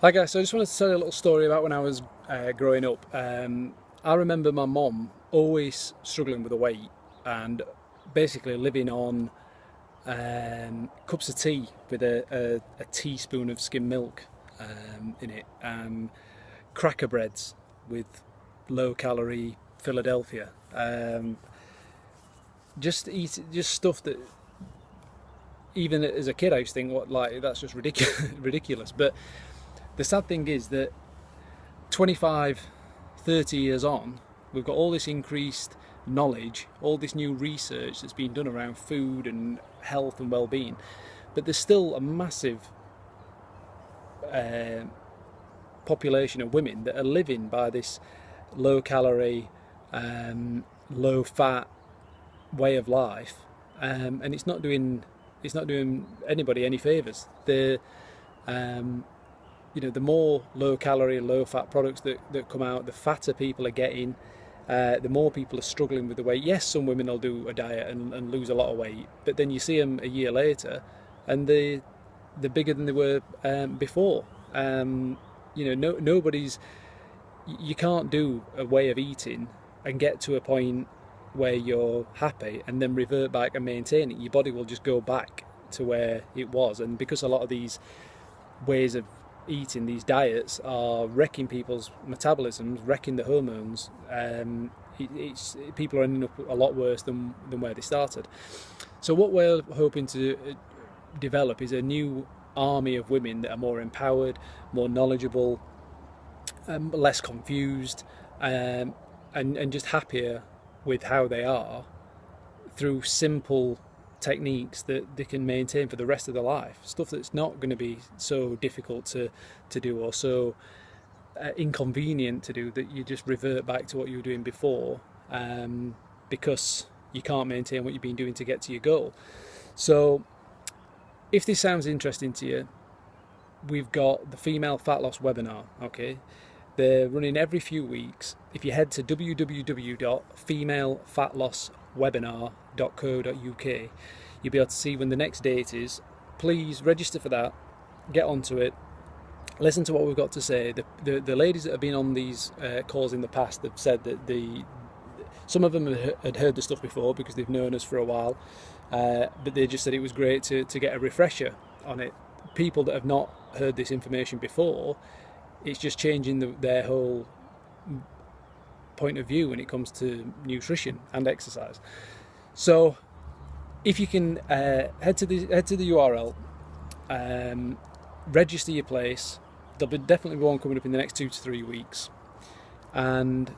Hi guys, so I just wanted to tell you a little story about when I was growing up. I remember my mom always struggling with the weight and basically living on cups of tea with a teaspoon of skim milk in it, cracker breads with low calorie Philadelphia, just stuff that even as a kid I used to think, what, like, that's just ridiculous. But the sad thing is that 25, 30 years on, we've got all this increased knowledge, all this new research that's been done around food and health and well-being, but there's still a massive population of women that are living by this low-calorie, low-fat way of life, and it's not doing anybody any favours. The more low calorie and low fat products that come out, the fatter people are getting, the more people are struggling with the weight. Yes, some women will do a diet and lose a lot of weight, but then you see them a year later and they're bigger than they were before. Nobody's, you can't do a way of eating and get to a point where you're happy and then revert back and maintain it. Your body will just go back to where it was, and because a lot of these ways of eating, these diets, are wrecking people's metabolisms, wrecking the hormones, people are ending up a lot worse than where they started. So what we're hoping to develop is a new army of women that are more empowered, more knowledgeable, less confused, and just happier with how they are, through simple techniques that they can maintain for the rest of their life. Stuff that's not going to be so difficult to do, or so inconvenient to do, that you just revert back to what you were doing before, because you can't maintain what you've been doing to get to your goal. So if this sounds interesting to you, we've got the female fat loss webinar. Okay, they're running every few weeks. If you head to www.femalefatlosswebinar.co.uk, you'll be able to see when the next date is. Please register for that, get onto it, listen to what we've got to say. The ladies that have been on these calls in the past have said that some of them had heard the stuff before because they've known us for a while, but they just said it was great to get a refresher on it. People that have not heard this information before, it's just changing their whole point of view when it comes to nutrition and exercise. So if you can head to the URL, register your place. There'll be definitely one coming up in the next 2 to 3 weeks, and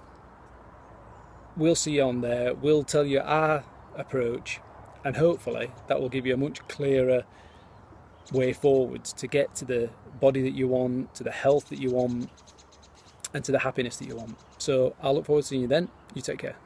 we'll see you on there. We'll tell you our approach, and hopefully that will give you a much clearer way forwards to get to the body that you want, to the health that you want, and to the happiness that you want. So I'll look forward to seeing you then. You take care.